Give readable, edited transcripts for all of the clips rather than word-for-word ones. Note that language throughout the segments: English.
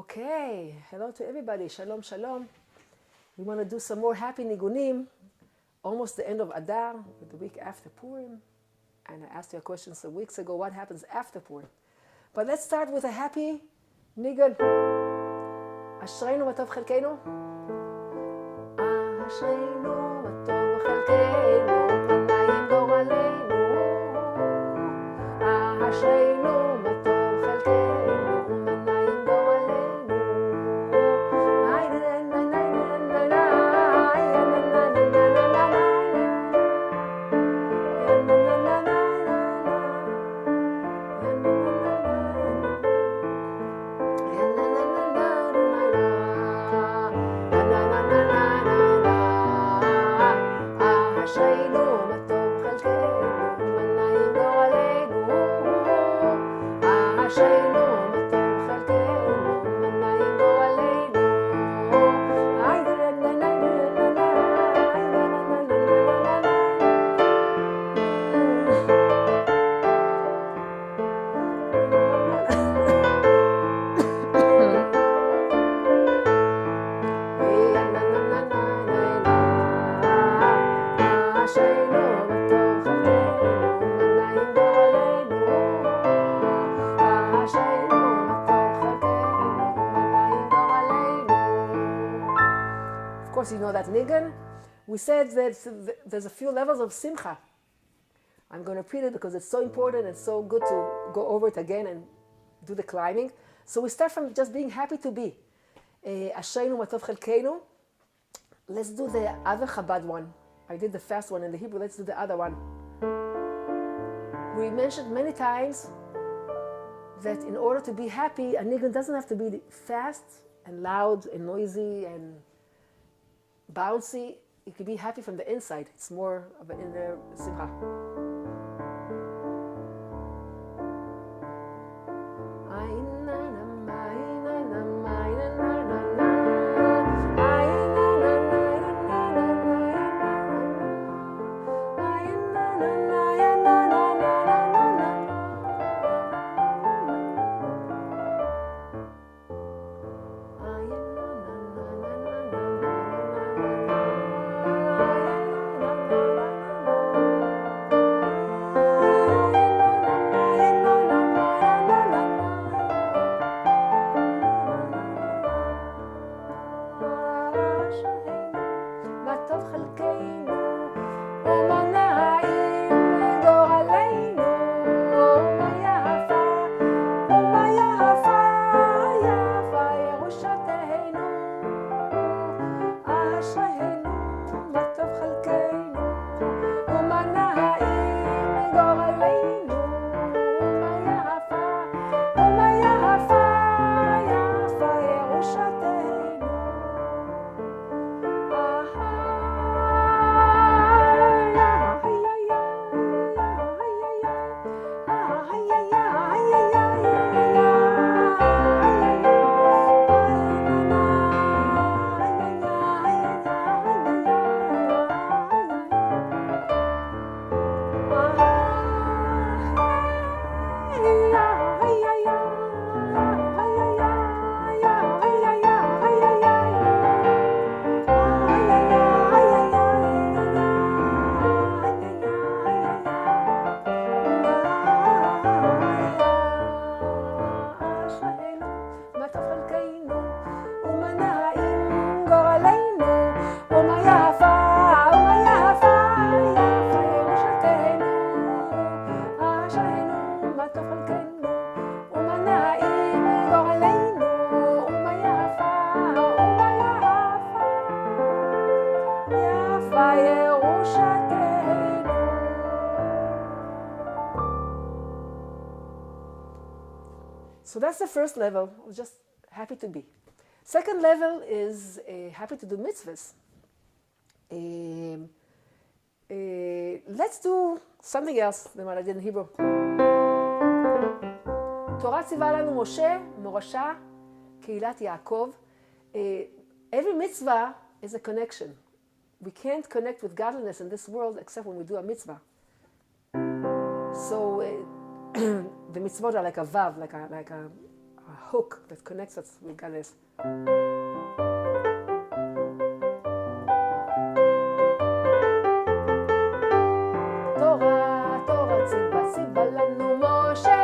Okay, hello to everybody. Shalom, shalom. We want to do some more happy nigunim. Almost the end of Adar, the week after Purim. And I asked you a question some weeks ago, what happens after Purim? But let's start with a happy nigun. Ashreinu matov chelkeinu. Ashreinu matov chelkeinu. Panayim goraleinu. Ashreinu matov chelkeinu. Panayim goraleinu. You know that nigun. We said that there's a few levels of Simcha. I'm going to repeat it because it's so important and so good to go over it again and do the climbing. So we start from just being happy to be. Ashreinu matov chelkeinu. Let's do the other Chabad one. I did the fast one in the Hebrew. Let's do the other one. We mentioned many times that in order to be happy, a nigun doesn't have to be fast and loud and noisy and bouncy. You can be happy from the inside. It's more of an inner simcha. So that's the first level, just happy to be. Second level is happy to do mitzvahs. Let's do something else than what I did in Hebrew. תורה ציווה לנו משה, מורשה, קהילת יעקב. Every mitzvah is a connection. We can't connect with godliness in this world except when we do a mitzvah. So the mitzvot are like a vav, like a hook that connects us with God's. תורה, תורה ציווה, ציווה לנו משה,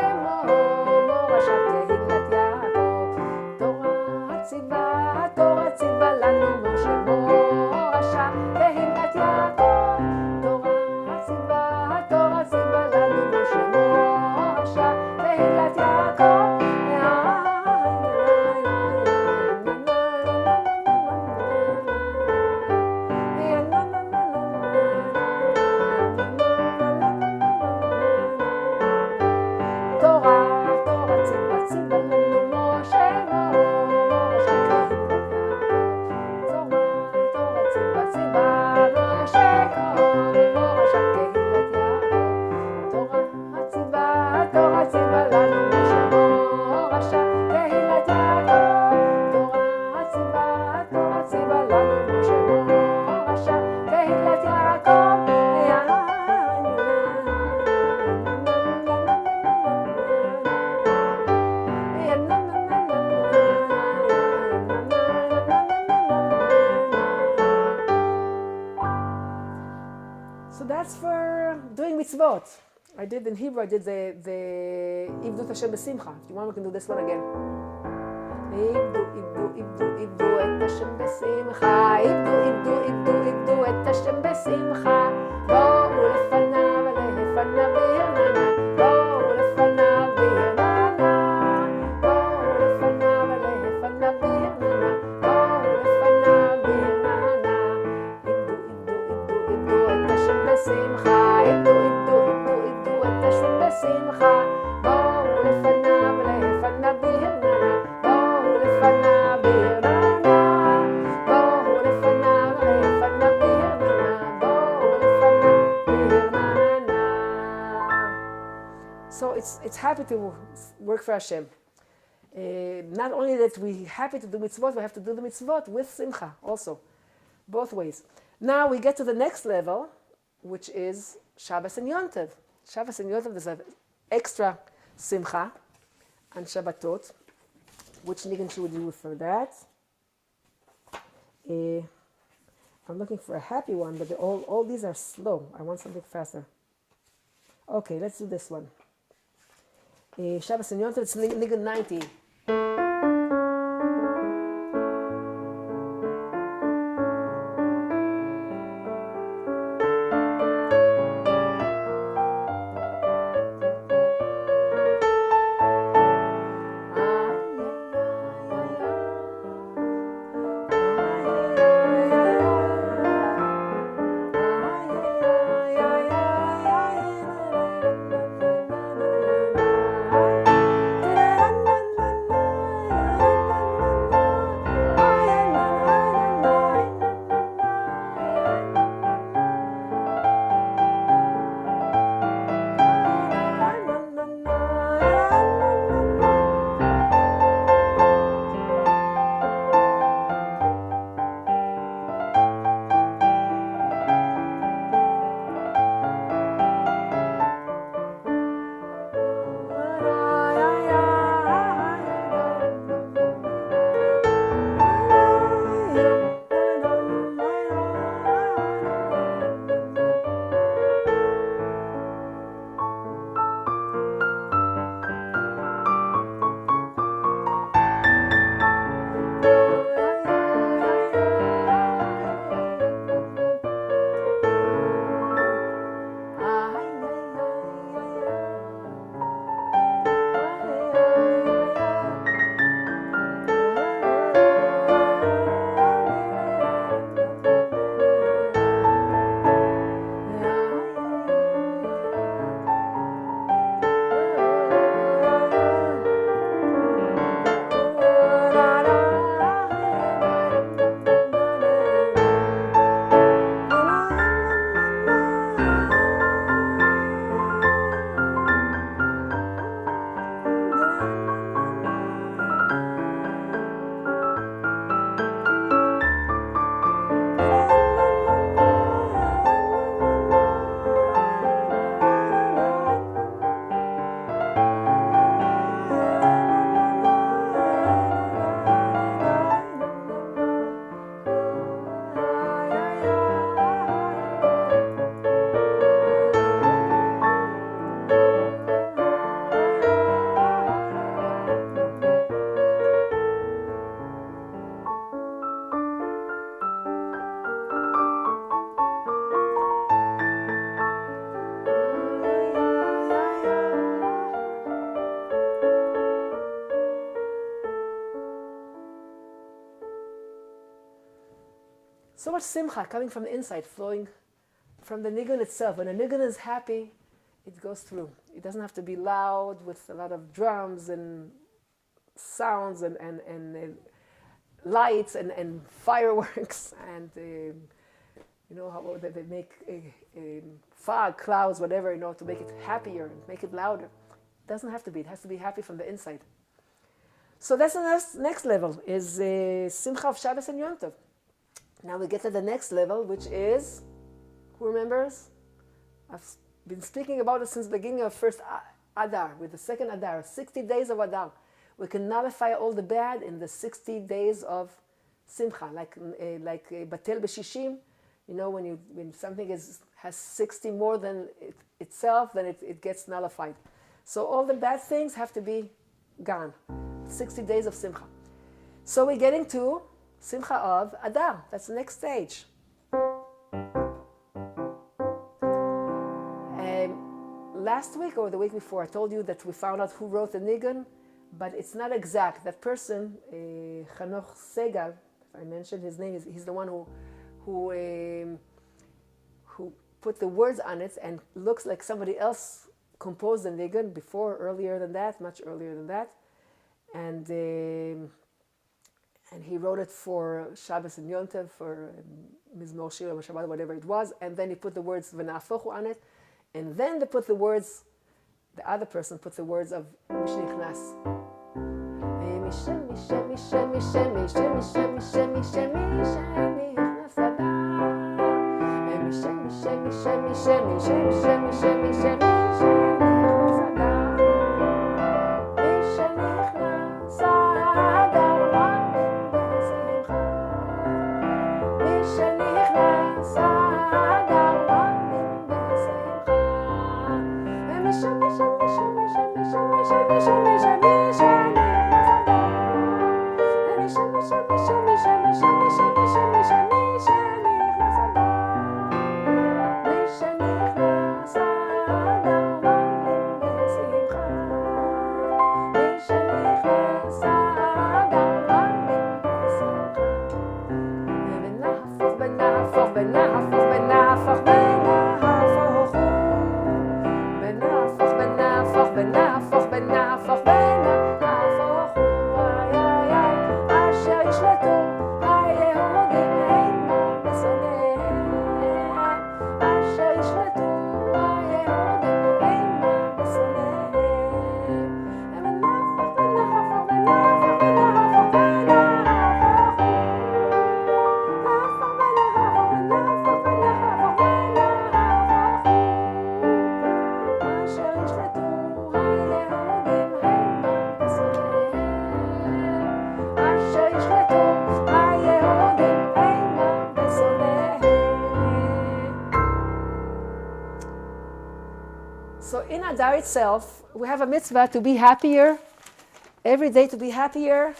מורשה קהילת יעקב. תורה ציווה, תורה ציווה לנו משה, מורשה קהילת יעקב. תורה ציווה, תורה ציווה לנו משה, מורשה קהילת יעקב. So that's for doing mitzvot. I did in Hebrew, I did the Ibdu Hashem Simcha. If you want, we can do this one again. Ibdu et Hashem besimcha. Ibdu et Hashem besimcha. Bo'u lefanav lefanav b'hirnana. Bo'u lefanav b'hirnana. Bo'u lefanav lefanav b'hirnana. Bo'u lefanav b'hirnana. Ibdu et Hashem besimcha. Ibdu et Hashem besimcha. Bo'u lefanav lefanav b'hirnana. Bo'u lefanav b'hirnana. Bo'u lefanav lefanav b'hirnana. Bo'u lefanav b'hirnana. So it's happy to work for Hashem. Not only that we're happy to do mitzvot, we have to do the mitzvot with simcha also. Both ways. Now we get to the next level, which is Shabbos and Yom Tov. Shabbos and Yom Tov, there's an extra simcha on Shabbatot. Which nigun should we do for that? I'm looking for a happy one, but all these are slow. I want something faster. Okay, let's do this one. Shabbos and Yom Tov, it's nigun 90. So much simcha coming from the inside, flowing from the nigun itself. When a nigun is happy, it goes through. It doesn't have to be loud with a lot of drums and sounds and lights and fireworks and how they make fog, clouds, whatever, to make it happier and make it louder. It doesn't have to be. It has to be happy from the inside. So that's the next level, is Simcha of Shabbos and Yom Tov. Now we get to the next level, which is, who remembers? I've been speaking about it since the beginning of first Adar, with the second Adar, 60 days of Adar. We can nullify all the bad in the 60 days of Simcha, like Batel B'Shishim. When something has 60 more than itself, then it gets nullified. So all the bad things have to be gone. 60 days of Simcha. So we're getting to Simcha of Adar. That's the next stage. Last week or the week before, I told you that we found out who wrote the Nigun, but it's not exact. That person, Chanoch Segal, if I mentioned his name, he's the one who put the words on it, and looks like somebody else composed the Nigun earlier than that, much earlier than that. And he wrote it for Shabbos and Yom Tov, for Mizmor Shir or Shabbat, whatever it was, and then he put the words V'na'afochu on it, and then they put the words, the other person put the words of Mishnichnas. So in Adar itself, we have a mitzvah to be happier, every day to be happier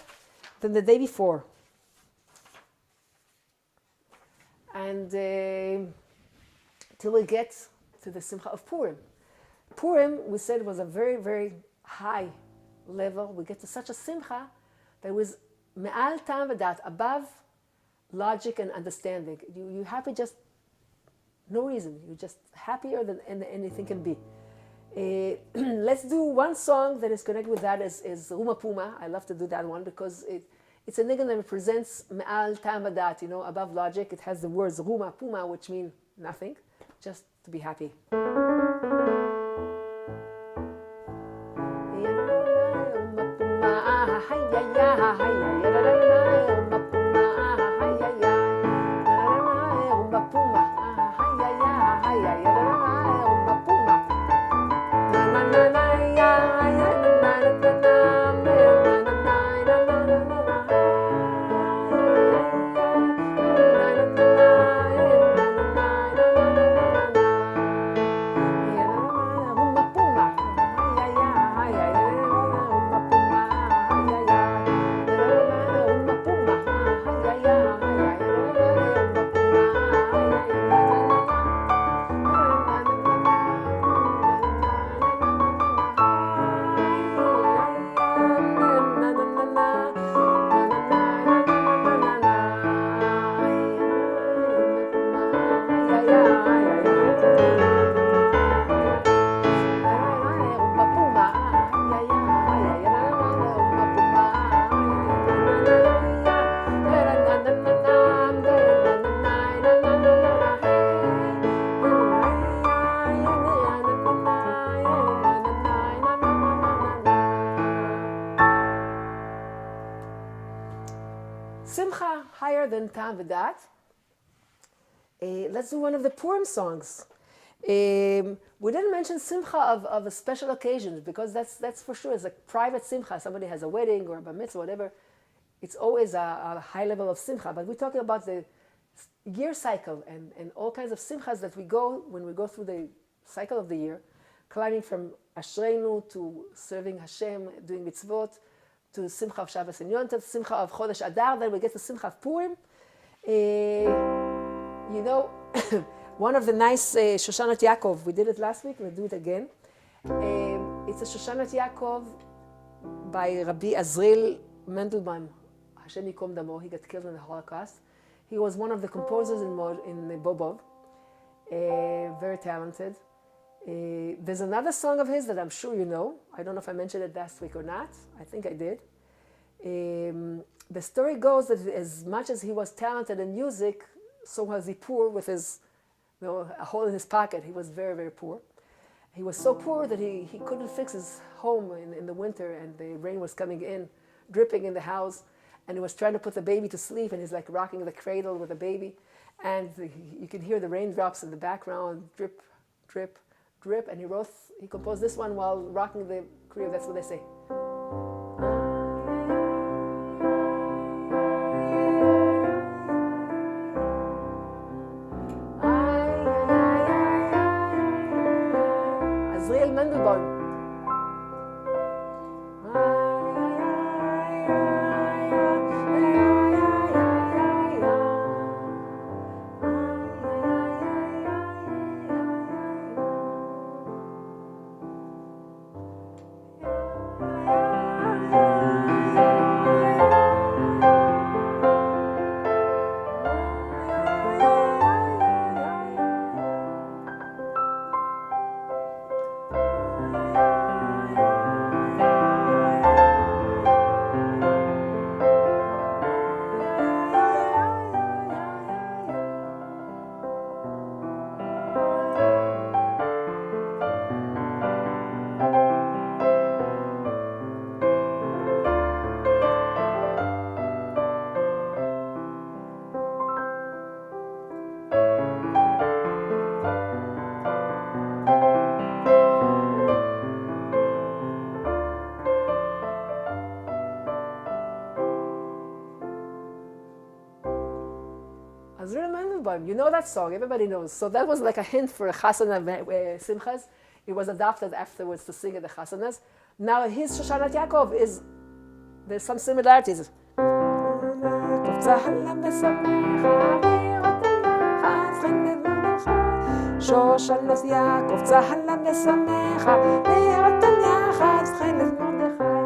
than the day before. And till we get to the Simcha of Purim. Purim, we said, was a very, very high level. We get to such a Simcha that was me'al tam v'dat, above logic and understanding. You're happy just no reason. You're just happier than anything can be. Let's do one song that is connected with that, is Ruma Puma. I love to do that one because it's a nigun that represents me'al tam v'dat, above logic. It has the words Ruma Puma, which mean nothing, just to be happy. Simcha higher than Tam V'dat. Let's do one of the Purim songs. We didn't mention Simcha of a special occasions because that's for sure. It's a private Simcha. Somebody has a wedding or a bar mitzvah, whatever. It's always a high level of Simcha. But we're talking about the year cycle and all kinds of Simchas that we go when we go through the cycle of the year, climbing from Ashreinu to serving Hashem, doing mitzvot, to Simcha of Shabbos and Yom Tov, Simcha of Chodesh Adar, then we get to Simcha of Purim. You know, one of the nice Shoshanat Yaakov, we did it last week, we'll do it again. It's a Shoshanat Yaakov by Rabbi Azriel Mendelbaum, Hashem Yikom Damo. He got killed in the Holocaust. He was one of the composers in Bobov, very talented. There's another song of his that I'm sure you know. I don't know if I mentioned it last week or not. I think I did. The story goes that as much as he was talented in music, so was he poor with his, a hole in his pocket. He was very, very poor. He was so poor that he couldn't fix his home in the winter, and the rain was coming in, dripping in the house, and he was trying to put the baby to sleep, and he's like rocking the cradle with the baby, and you can hear the raindrops in the background, drip, drip, drip, and he composed this one while rocking the crib. That's what they say. Azriel Mendelbaum. You know that song, everybody knows. So that was like a hint for a Chasana Simchas. It was adopted afterwards to sing at the Chasanas. Now his Shoshanat Yaakov is, there's some similarities. Shoshanat Yaakov Tzahalam Besamecha Be'atam Yachad Tchelet Mordechai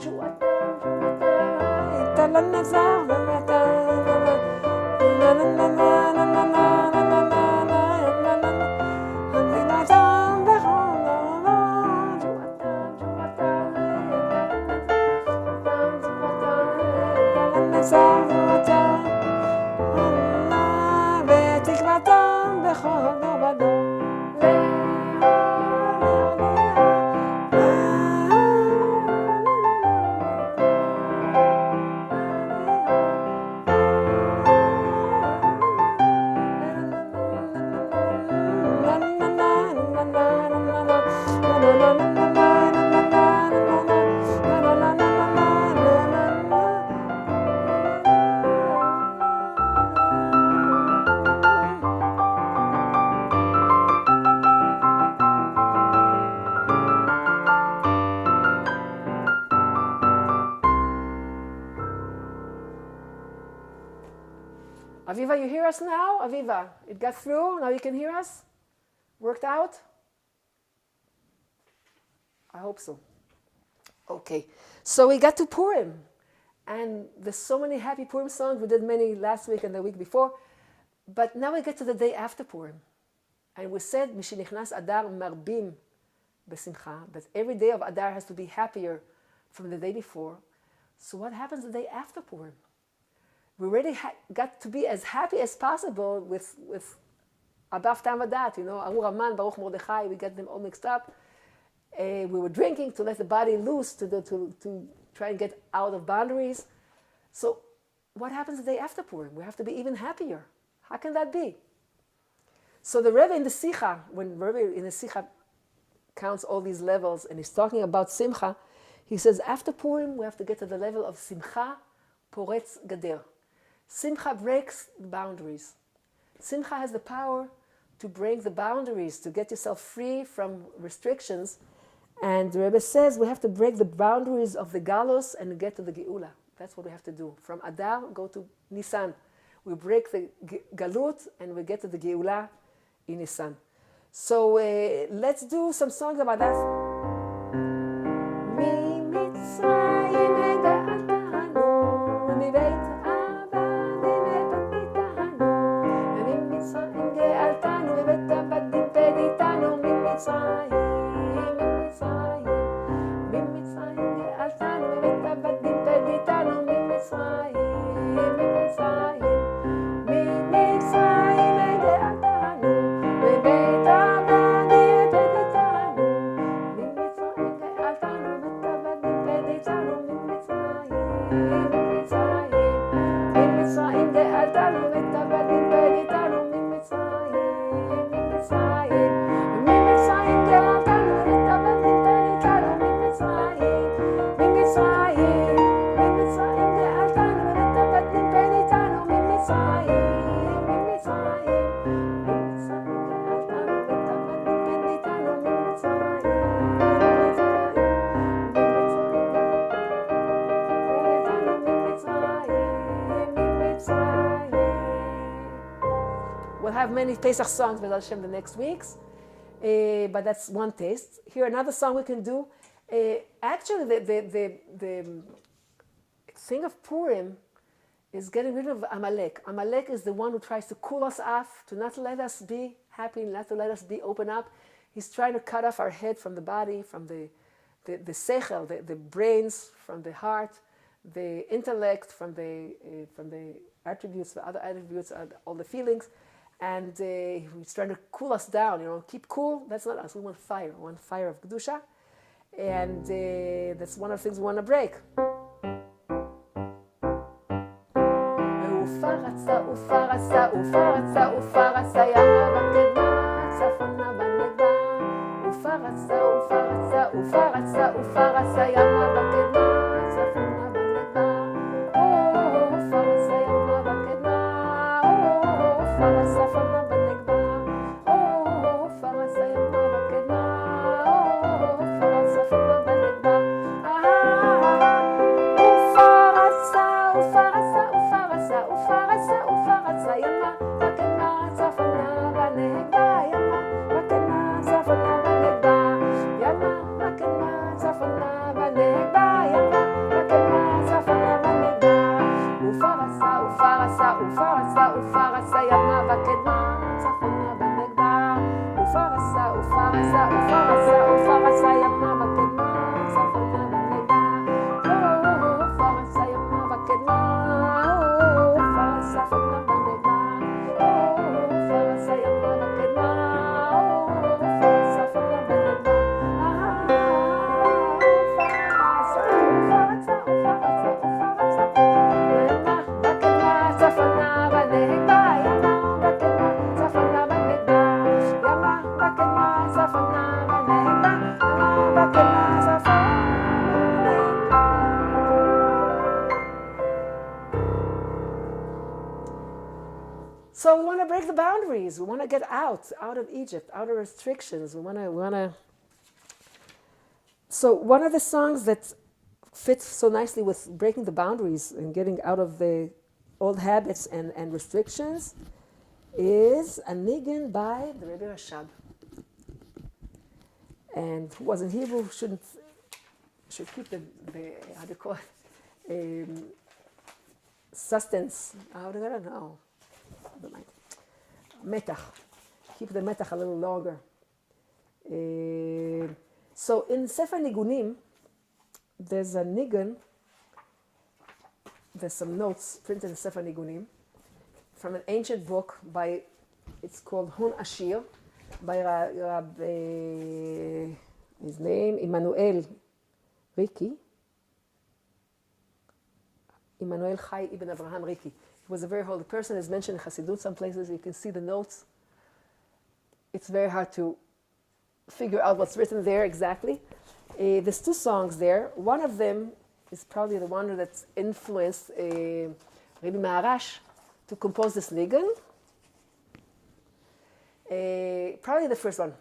Shuatam Shuatam Talan Nazar V'Matam Na na na na na na na na na na na V'Matam V'Chon Shuatam Shuatam Talan Nazar V'Matam V'Tikvatam V'Chon Aviva, you hear us now? Aviva, it got through? Now you can hear us? Worked out? I hope so. Okay, so we got to Purim. And there's so many happy Purim songs. We did many last week and the week before. But now we get to the day after Purim. And we said, Mishinichnas Adar Marbim Besimcha, that every day of Adar has to be happier from the day before. So what happens the day after Purim? We already got to be as happy as possible with Abav Tam V'Dat, you know, Amur Aman, Baruch Mordechai, we got them all mixed up. We were drinking to let the body loose, to try and get out of boundaries. So what happens the day after Purim? We have to be even happier. How can that be? So the Rebbe in the Sikha, when Rebbe in the Sikha counts all these levels and he's talking about Simcha, he says after Purim we have to get to the level of Simcha Poretz Gader. Simcha breaks the boundaries. Simcha has the power to break the boundaries, to get yourself free from restrictions. And the Rebbe says we have to break the boundaries of the Galus and get to the Geula. That's what we have to do. From Adar, go to Nisan. We break the Galut and we get to the Geula in Nisan. So let's do some songs about that. We'll have many Pesach songs with Hashem the next weeks, but that's one taste. Here, another song we can do. Actually, the thing of Purim is getting rid of Amalek. Amalek is the one who tries to cool us off, to not let us be happy, not to let us be open up. He's trying to cut off our head from the body, from the seichel, the brains, from the heart, the intellect, from the attributes, the other attributes, all the feelings. And he's trying to cool us down, keep cool. That's not us. We want fire. We want fire of Kedusha. And that's one of the things we want to break. So we want to break the boundaries. We want to get out of Egypt, out of restrictions. We want to. So one of the songs that fits so nicely with breaking the boundaries and getting out of the old habits and restrictions is a nigun by the Rebbe Rashab. And who was in Hebrew should keep the how do you call it, sustenance. How do I don't know. Metach. Keep the metach a little longer. So in Sefer Nigunim, there's a nigun. There's some notes printed in Sefer Nigunim from an ancient book it's called Hun Ashir, by his name, Immanuel Ricci. Immanuel Chai ibn Avraham Riki. He was a very holy person. He's mentioned in Chassidut some places. You can see the notes. It's very hard to figure out what's written there exactly. There's two songs there. One of them is probably the one that's influenced Rabbi Maharash to compose this nigun. Probably the first one.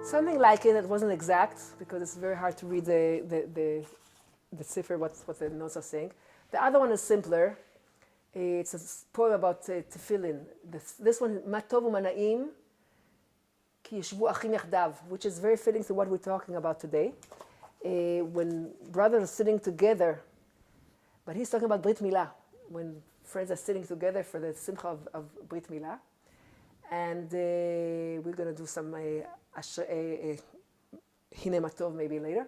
Something like it. It wasn't exact because it's very hard to read the cipher, what the notes are saying. The other one is simpler. It's a poem about tefillin. This one, Ma tov u'mana'im ki yishvu achim yachdav, which is very fitting to what we're talking about today. When brothers are sitting together, but he's talking about Brit Milah, when friends are sitting together for the Simcha of Brit Milah. And we're going to do some Hine Matov maybe later.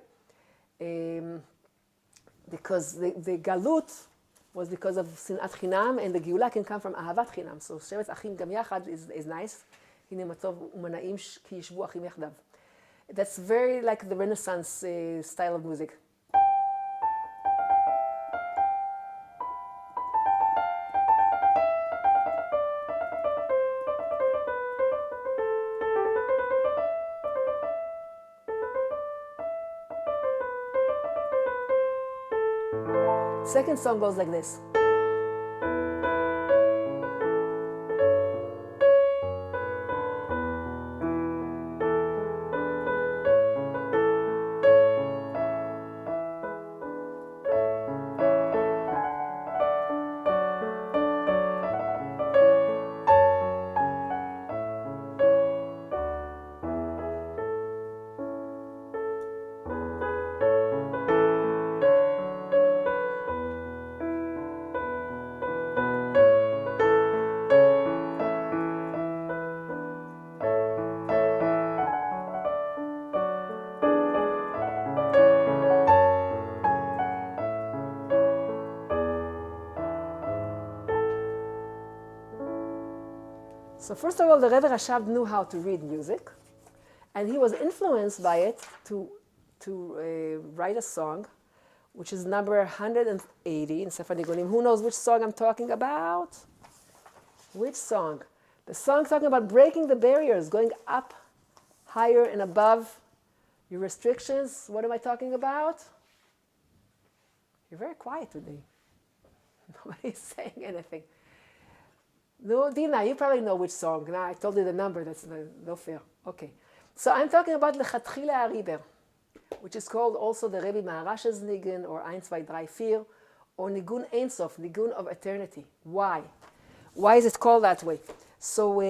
Because the Galut was because of Sinat Chinam, and the Geula can come from Ahavat Chinam. So Shevet Achim Gam Yachad is nice. Hine Matov u'mana'im ki yishvu achim yachdav. That's very like the Renaissance style of music. Second song goes like this. So first of all, the Rebbe Rashab knew how to read music, and he was influenced by it to write a song, which is number 180 in Sefer Nigunim. Who knows which song I'm talking about? Which song? The song talking about breaking the barriers, going up higher and above your restrictions. What am I talking about? You're very quiet today. Nobody's saying anything. No, Dina, you probably know which song. Now, I told you the number, that's no fair. Okay. So I'm talking about Lechatchila Ariber, which is called also the Rebbe Maharash's Nigun, or Ein, Zwei, Drei, Vier, or Nigun Ein Sof, Nigun of Eternity. Why? Why is it called that way? So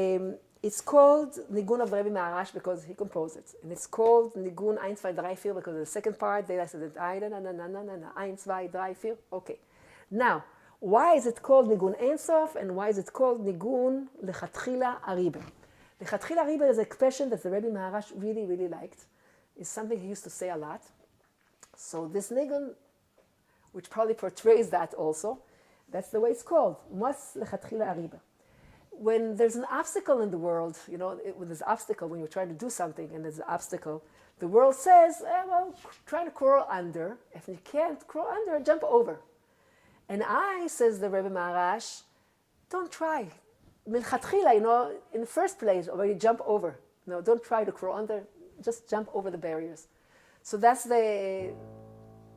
it's called Nigun of Rebbe Maharash because he composed it. And it's called Nigun Ein, Zwei, Drei, Vier because the second part, they said, Ein, Zwei, Drei, Vier. Okay. Now, why is it called Nigun Ein Sof, and why is it called Nigun Lechatchila Ariber? Lechatchila Ariber is an expression that the Rebbe Maharash really, really liked. It's something he used to say a lot. So this Nigun, which probably portrays that also, that's the way it's called. Mas Lechatchila Ariber. When there's an obstacle in the world, you know, when there's an obstacle, when you're trying to do something and there's an obstacle, the world says, well, try to crawl under. If you can't crawl under, jump over. And I, says the Rebbe Maharash, don't try. Milchatchila, in the first place, already jump over. No, don't try to crawl under. Just jump over the barriers. So that's the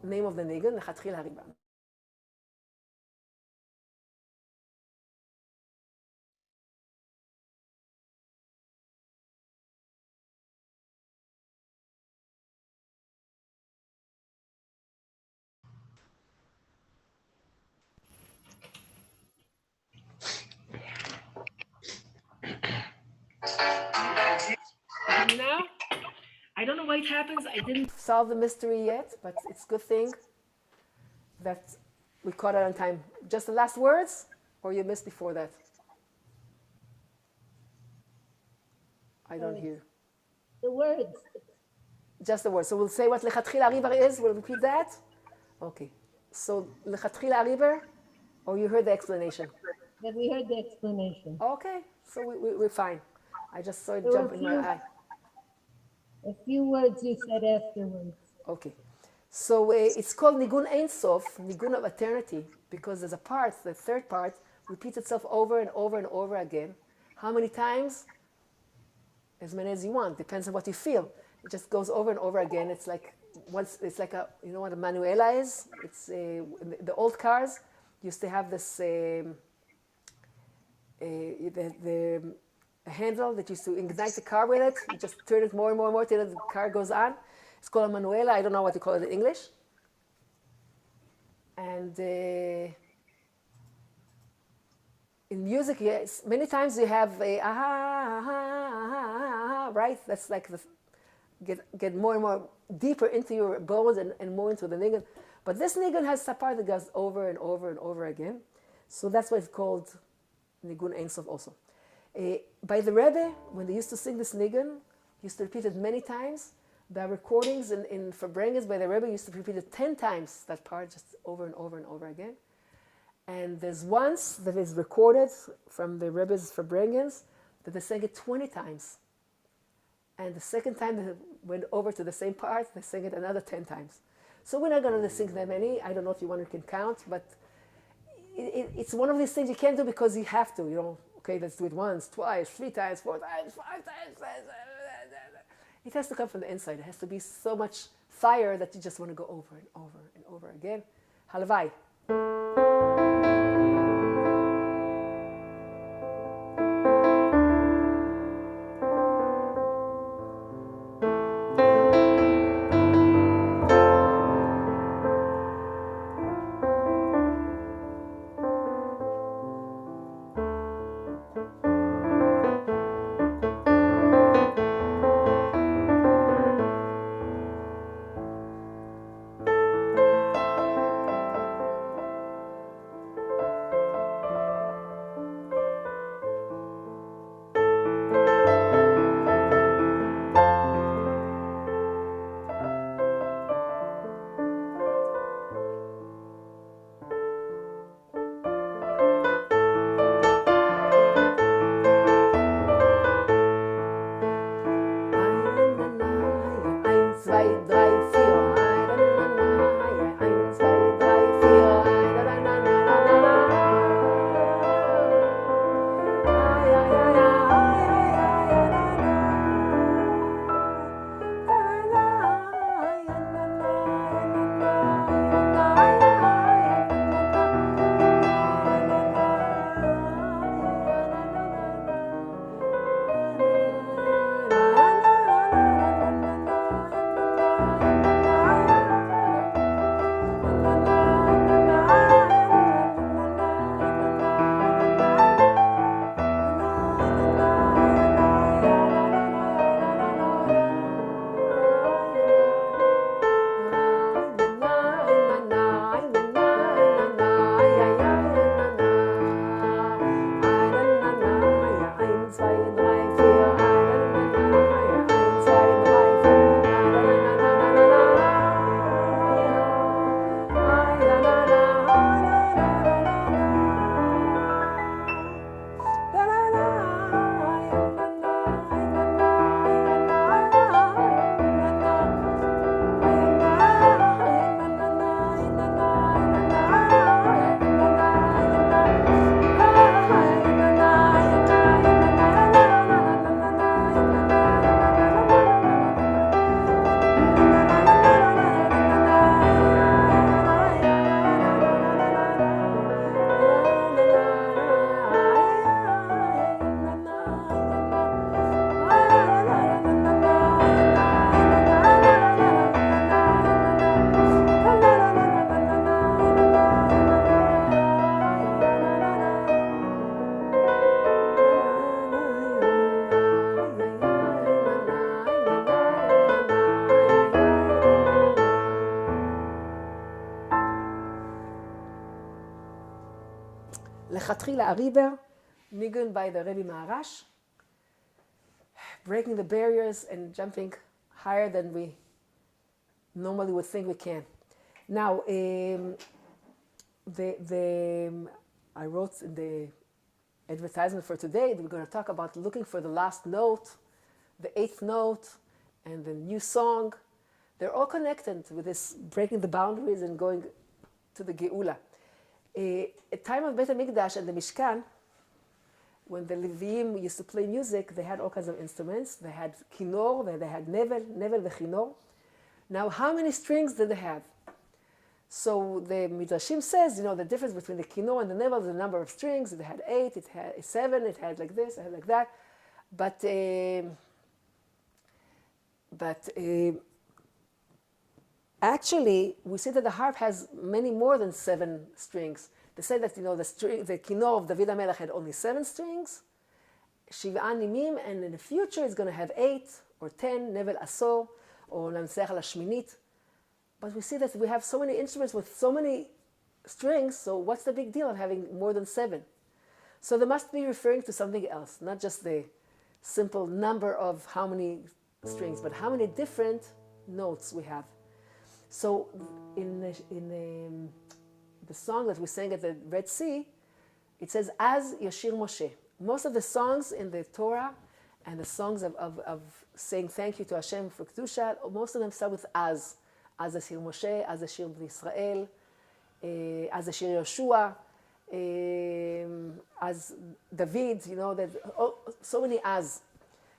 name of the nigun, Lechatchila Hariba. Now, I don't know why it happens. I didn't solve the mystery yet, but it's a good thing that we caught it on time. Just the last words, or you missed before that? I don't hear. The words. Just the words. So we'll say what Lechatchila River is. We'll repeat that. Okay. So Lechatchila River, or you heard the explanation? That we heard the explanation. Okay. So we're fine. I just saw it jump in my eye. A few words you said afterwards. Okay. So it's called Nigun Ein Sof, Nigun of eternity, because there's a part, the third part, repeats itself over and over and over again. How many times? As many as you want. Depends on what you feel. It just goes over and over again. It's like it's like a, you know what a manuela is? It's the old cars used to have this the handle that used to ignite the car with it. You just turn it more and more and more till the car goes on. It's called a manuela. I don't know what you call it in English. And in music, yes, many times you have a aha, aha, aha, aha, right? That's like the get more and more deeper into your bones and more into the nigun. But this nigun has a part that goes over and over and over again. So that's why it's called Nigun Ein Sof also. By the Rebbe, when they used to sing this nigun, used to repeat it many times. The recordings in Fabrengens by the Rebbe used to repeat it 10 times, that part, just over and over and over again. And there's once that is recorded from the Rebbe's Fabrengens that they sang it 20 times. And the second time they went over to the same part, they sang it another 10 times. So we're not going to sing that many. I don't know if you can count, but it's one of these things you can't do because you have to, Okay, let's do it once, twice, 3 times, 4 times, 5 times. It has to come from the inside. It has to be so much fire that you just want to go over and over and over again. Halavai. Mechila, a river, nigun by the Rebbe Maharash, breaking the barriers and jumping higher than we normally would think we can. Now, I wrote in the advertisement for today that we're going to talk about looking for the last note, the 8th note, and the new song. They're all connected with this breaking the boundaries and going to the Geula. At time of Beit HaMikdash and the Mishkan, when the Leviim used to play music, they had all kinds of instruments. They had kinor, they had nevel v'chinor. Now, how many strings did they have? So the Midrashim says, the difference between the kinor and the nevel is the number of strings. It had 8, it had 7, it had like this, it had like that. But actually, we see that the harp has many more than 7 strings. They say that, the kinor of David HaMelech had only 7 strings, Shiv'a nimim, and in the future it's going to have 8 or 10, nevel asor, or Namseach al Shminit. But we see that we have so many instruments with so many strings, so what's the big deal of having more than 7? So they must be referring to something else, not just the simple number of how many strings, but how many different notes we have. So in the song that we sang at the Red Sea, it says, "Az Yashir Moshe." Most of the songs in the Torah and the songs of saying thank you to Hashem for Kedusha, most of them start with "Az." "Az Yashir Moshe," "Az Yashir Bnei Israel," "Az Yashir Yoshua," "Az David," there's so many "Az."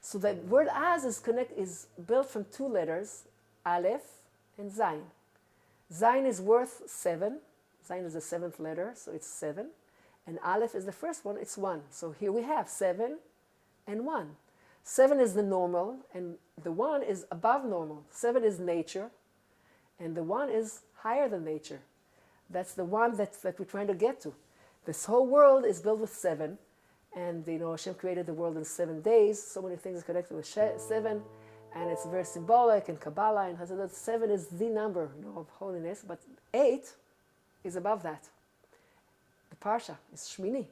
So the word "Az" is built from 2 letters, Aleph and Zayin. Zayin is worth 7. Zayin is the 7th letter, so it's 7. And Aleph is the first one, it's 1. So here we have 7 and 1. 7 is the normal, and the 1 is above normal. 7 is nature, and the 1 is higher than nature. That's the one that we're trying to get to. This whole world is built with 7, and Hashem created the world in 7 days. So many things are connected with 7, and it's very symbolic in Kabbalah and Hasidut. 7 is the number of holiness, but 8 is above that. The Parsha is Shmini,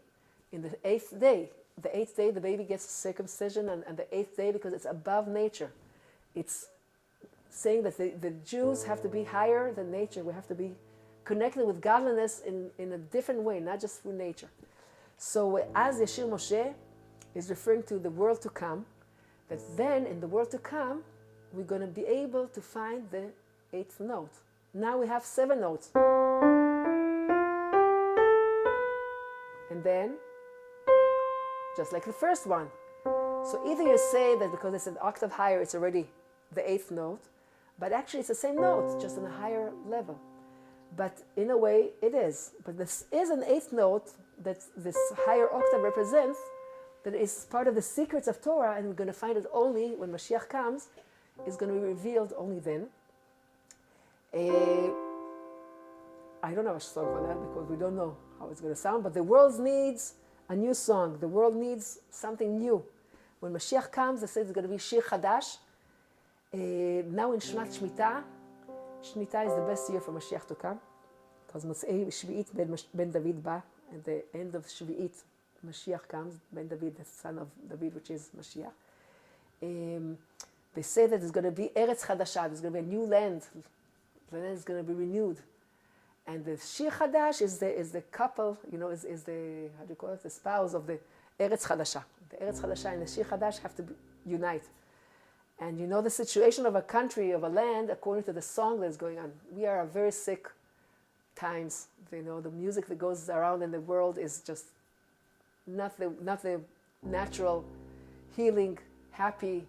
in the 8th day. The 8th day, the baby gets circumcision, and the 8th day, because it's above nature. It's saying that the Jews have to be higher than nature. We have to be connected with godliness in a different way, not just through nature. So as Yashir Moshe is referring to the world to come, that then in the world to come, we're going to be able to find the 8th note. Now we have 7 notes. And then, just like the first one. So either you say that because it's an octave higher, it's already the 8th note, but actually it's the same note, just on a higher level. But in a way, it is. But this is an 8th note that this higher octave represents, that is part of the secrets of Torah, and we're going to find it only when Mashiach comes. It's going to be revealed only then. I don't have a song for that because we don't know how it's going to sound, but the world needs a new song. The world needs something new. When Mashiach comes, they say it's going to be Shir Chadash. Now in Shmat Shemitah, Shemitah is the best year for Mashiach to come, because Motzei Shvi'it ben David ba, at the end of Shvi'it, Mashiach comes, Ben David, the son of David, which is Mashiach. They say that there's going to be Eretz Chadasha, there's going to be a new land. The land is going to be renewed. And the Shir Chadash is the couple, is the, how do you call it, the spouse of the Eretz Chadasha. The Eretz Chadasha and the Shir Chadash have to unite. And the situation of a country, of a land, according to the song that's going on. We are a very sick times. The music that goes around in the world is just not the natural, healing, happy,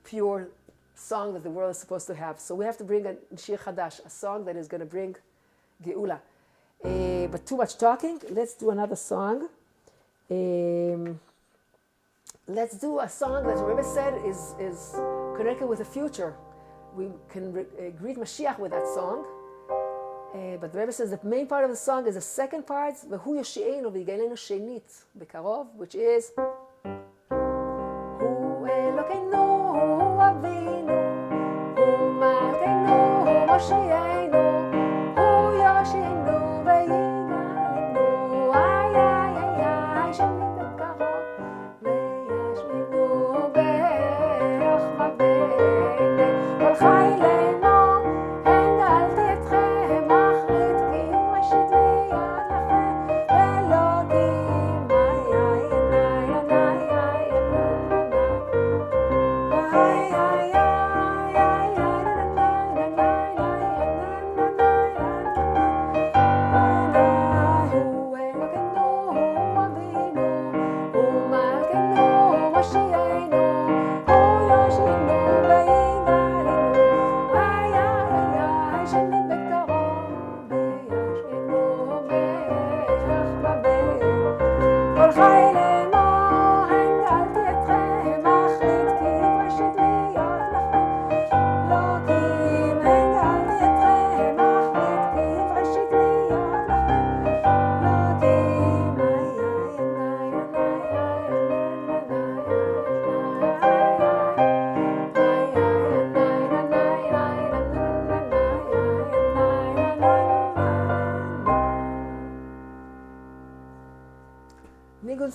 pure song that the world is supposed to have. So we have to bring a Shir Chadash, a song that is going to bring Geula. But too much talking. Let's do another song. Let's do a song that the Rebbe said is connected with the future. We can greet Mashiach with that song. But the Rebbe says the main part of the song is the second part, V'hu Yoshi'enu v'yigalenu shenit b'karov, which is Hu Elokeinu, Hu Avinu, Hu Malkeinu, Hu Moshi'enu, Hu Yoshi'enu v'yigalenu, ay, ay, ay, ay,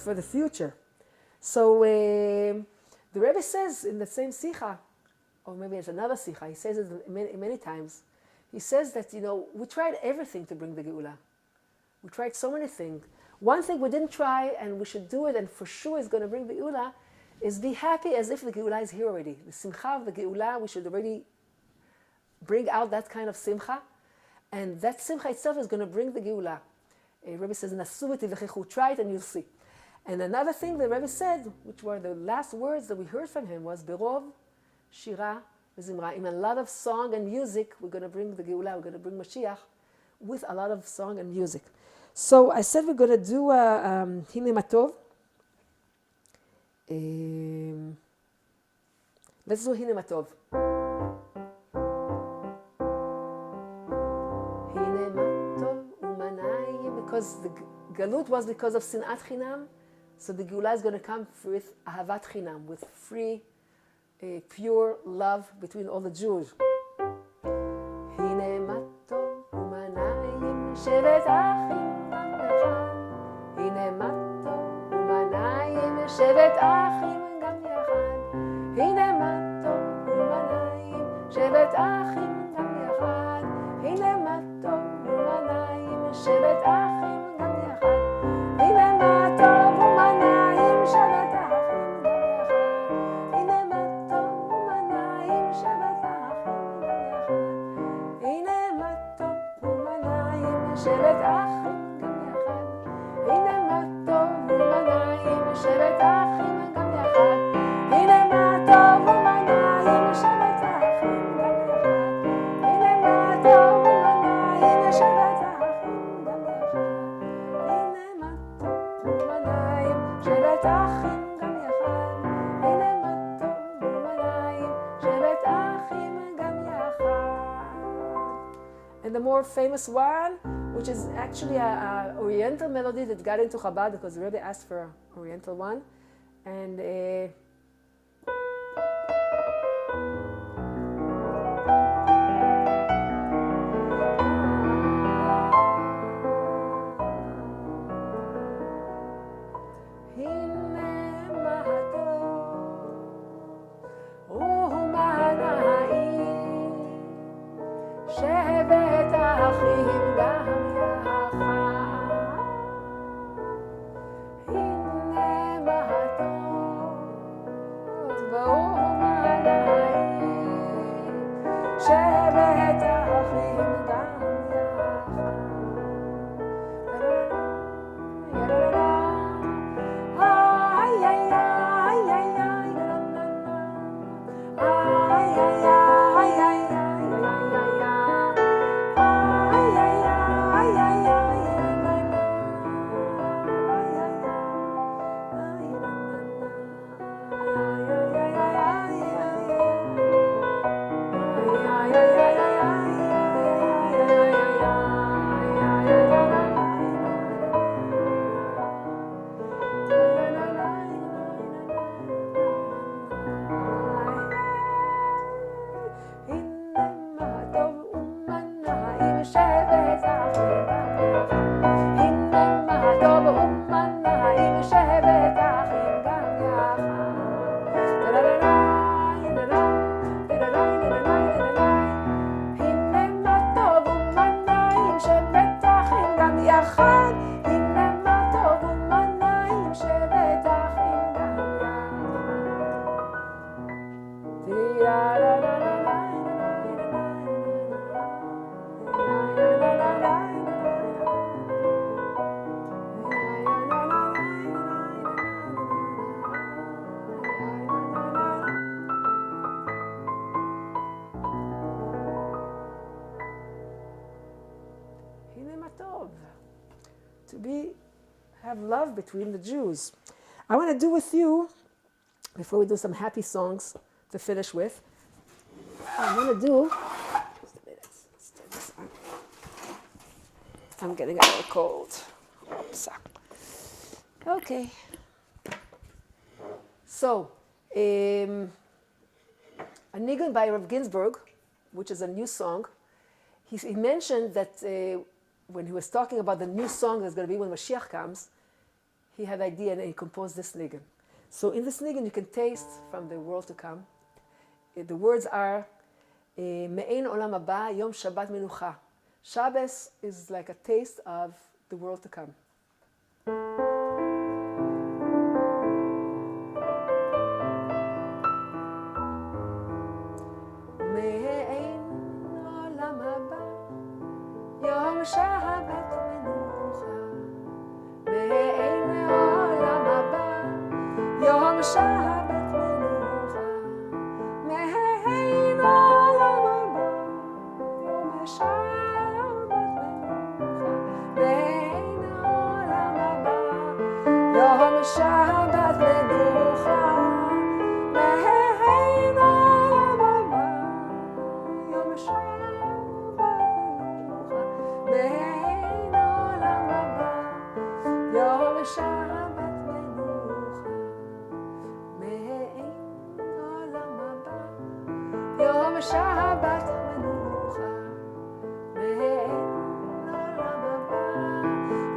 for the future. So the Rebbe says in the same Sikha, or maybe it's another Sikha, he says it many times, he says that, we tried everything to bring the Geula. We tried so many things. One thing we didn't try, and we should do it, and for sure is going to bring the Geula, is be happy as if the Geula is here already. The Simcha of the Geula, we should already bring out that kind of Simcha, and that Simcha itself is going to bring the Geula. Rebbe says, "Nasu v'tivechechu," try it and you'll see. And another thing the Rebbe said, which were the last words that we heard from him, was "Berov shira v'zimra." In a lot of song and music, we're going to bring the Geula, we're going to bring Mashiach with a lot of song and music. So I said we're going to do Hine Matov. Let's do Hine Matov. Hine Matov umanayim, because the Galut was because of Sinat Chinam, so the Geula is going to come with Ahavat Chinam, with free, pure love between all the Jews. Hine Matov umanayim shevet achim. הנה מה טוב ומנעים שבט אחים גם יחד. הנה מה טוב ומנעים שבט אחים גם יחד. הנה מה טוב ומנעים שבט אחים גם יחד. הנה מה טוב ומנעים שבט אחים גם יחד. הנה מה טוב ומנעים שבט אחים גם יחד. הנה מה טוב ומנעים שבט אחים הנה מה טוב ומנעים שבט אחים גם יחד. הנה מה טוב ומנעים שבט אחים גם יחד. הנה מה טוב ומנעים שבט אחים גם יחד. הנה מה טוב ומנעים שבט אחים גם יחד. הנה מה טוב ומנעים שבט אחים גם יחד. And the more famous one, which is actually an Oriental melody that got into Chabad because the Rebbe asked for an Oriental one. And have love between the Jews. I want to do with you, before we do some happy songs to finish with, I want to do, just a minute, let's turn this on. I'm getting a little cold. Oops. Okay. So, a nigun by Rav Ginsburg, which is a new song. He mentioned that when he was talking about the new song that's going to be when Mashiach comes, he had idea and he composed this nigun. So in this nigun you can taste from the world to come. The words are Me'ein olam haba yom Shabbat menucha. Shabbos is like a taste of the world to come. Me'ein olam haba yom Shabbat menucha. Me'ein olam haba yom Shabbat menucha. Me'ein olam haba yom Shabbat menucha. Me'ein olam haba yom Shabbat menucha. Me'ein olam haba yom Shabbat menucha. Me'ein olam haba yom Shabbat menucha. Me'ein olam haba yom Shabbat menucha. Me'ein olam haba yom Shabbat menucha. Me'ein olam haba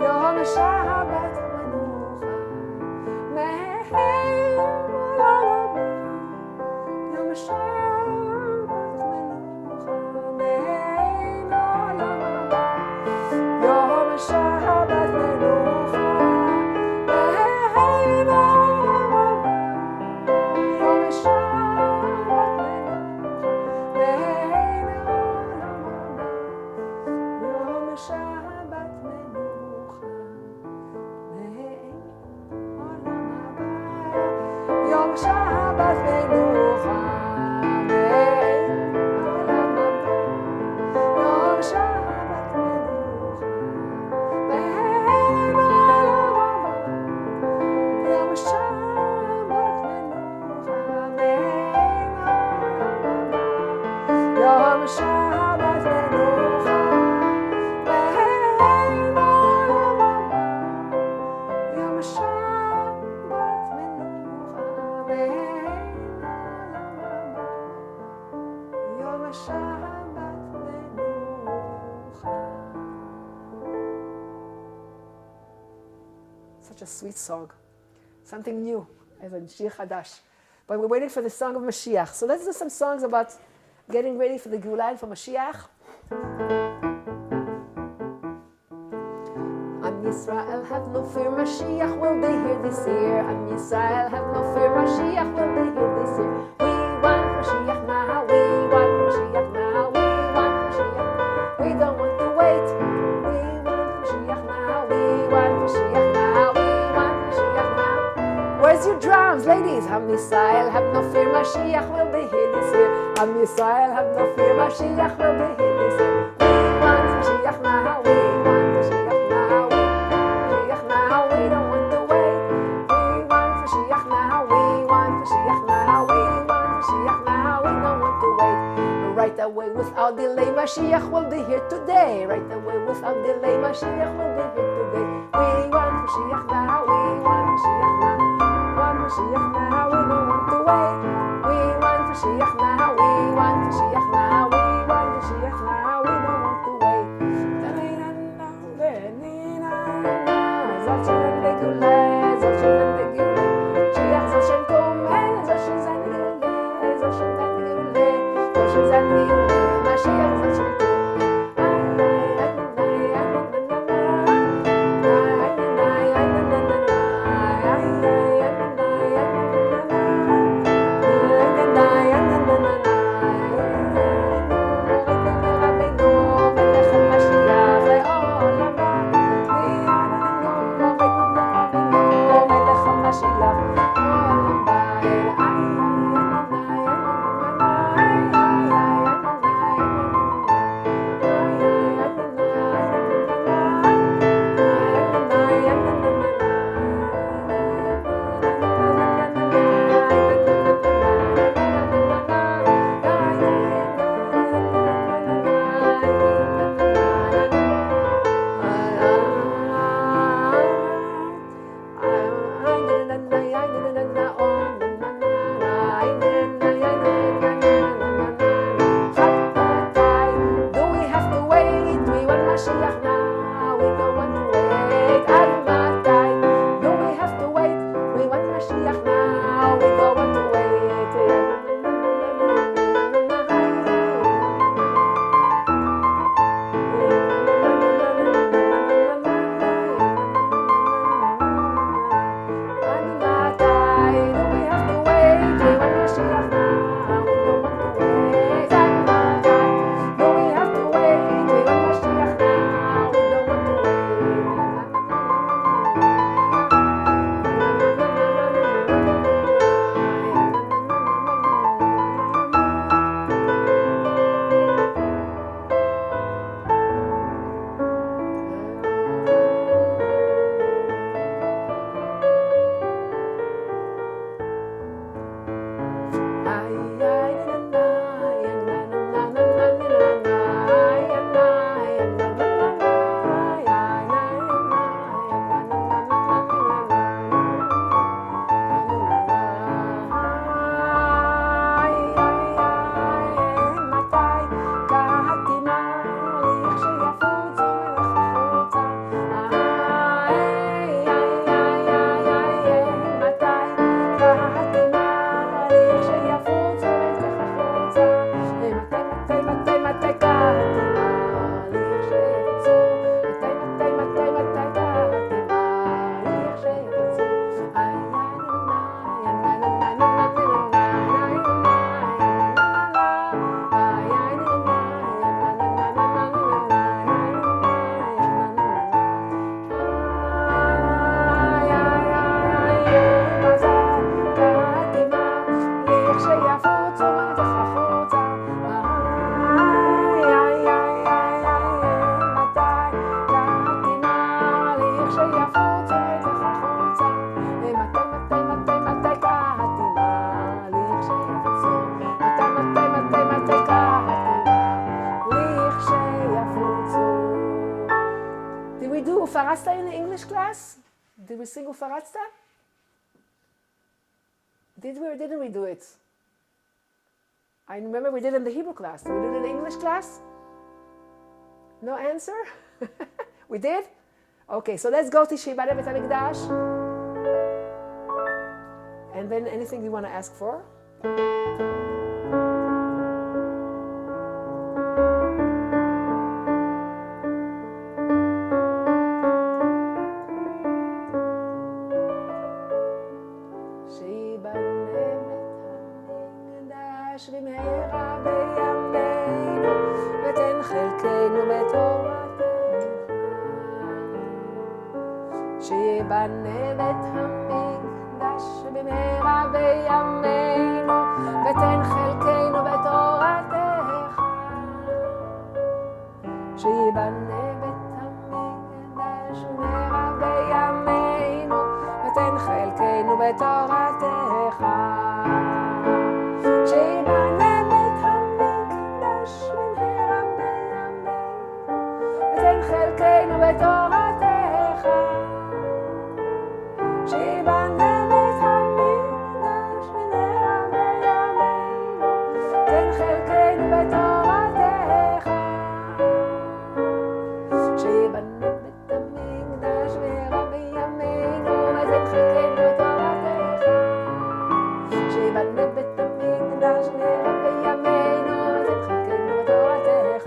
yom Shabbat menucha. Me'ein olam haba yom Shabbat menucha. Me'ein olam haba yom Shabbat menucha. Me'ein olam haba yom Shabbat menucha. Me'ein olam haba yom Shabbat menucha. Me'ein olam haba yom Shabbat menucha. Me'ein olam haba yom Shabbat menucha. Me'ein olam haba yom Shabbat menucha. Me'ein olam haba yom Shabbat menucha. Me'ein olam haba yom Shabbat menucha. Such a sweet song, something new, as in Shir Chadash. But we're waiting for the song of Mashiach. So let's do some songs about getting ready for the Geulah and for Mashiach. Am Yisrael, have no fear, Mashiach will be here this year. Am Yisrael, have no fear, Mashiach will be here this year. We want Mashiach now, we want Mashiach now, we want Mashiach. We don't want to wait. We want Mashiach now, we want Mashiach now, we want Mashiach now. Where's your drums, ladies? Am Yisrael, have no fear, Mashiach will be here this year. Am Yisrael, have no fear, Mashiach will be here this year. We want Mashiach now, we want Mashiach now, we want Mashiach now, we don't want to wait. We want Mashiach now, we want Mashiach now, we want Mashiach now, we don't want to wait. Right away, without delay, Mashiach will be here today. Right away, without delay, Mashiach will be here today. We want Mashiach now, we want Mashiach now, want Mashiach now, we don't want to wait. We want Mashiach now, we want Mashiach now, we want Mashiach now, we don't want to wait. Zot shel Geulah, zot shel Geulah, Mashiach zot shel Komen, zot shel Zan Geulah, zot shel Zan Geulah, zot shel Zan Geulah, Mashiach zot shel Komen. Did we sing Ufaratzta? Did we or didn't we do it? I remember we did it in the Hebrew class. Did we do it in the English class? No answer? We did? Okay, so let's go to Shibane Bet HaMikdash. And then anything you want to ask for? במהרה בימינו, ותן חלקנו בתורתך. שיבנה בית המקדש במהרה בימינו, ותן חלקנו בתורתך. שיבנה בית המקדש במהרה בימינו, ותן חלקנו בתורתך. שיבנה בית המקדש במהרה בימינו, ותן חלקנו בתורתך. שיבנה בית המקדש במהרה בימינו, ותן חלקנו בתורתך. שיבנה בית המקדש במהרה בימינו, ותן חלקנו בתורתך. שיבנה בית המקדש במהרה בימינו, ותן חלקנו בתורתך.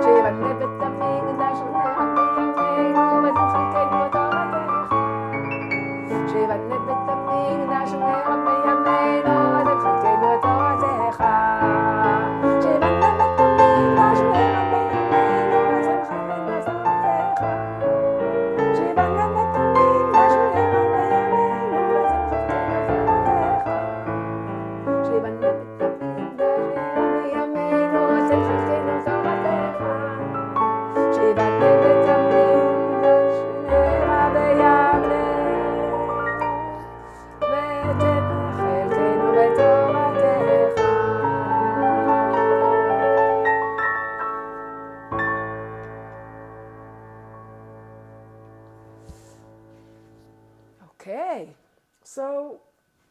שיבנה בית המקדש במהרה בימינו, ותן חלקנו בתורתך. שיבנה בית המקדש במהרה בימינו, ותן חלקנו בתורתך. שיבנה בית המקדש במהרה בימינו, ותן חלקנו בתורתך. שיבנה בית המקדש במהרה בימינו, ותן חלקנו בתורתך. שיבנה בית המקדש בימינו, ותן חלקנו בתורתך. שיבנה בית המקדש במהרה בימינו, ותן חלקנו בתורתך. Okay, so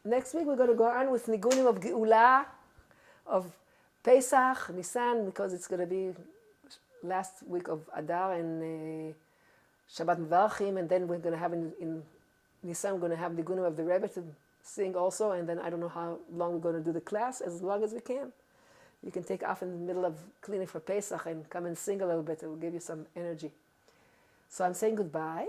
next week we're going to go on with Nigunim of Geula, of Pesach, Nisan, because it's going to be last week of Adar and Shabbat Mevarchim, and then we're going to have in Nisan, we're going to have Nigunim of the Rebbe to sing also, and then I don't know how long we're going to do the class, as long as we can. You can take off in the middle of cleaning for Pesach and come and sing a little bit. It will give you some energy. So I'm saying goodbye.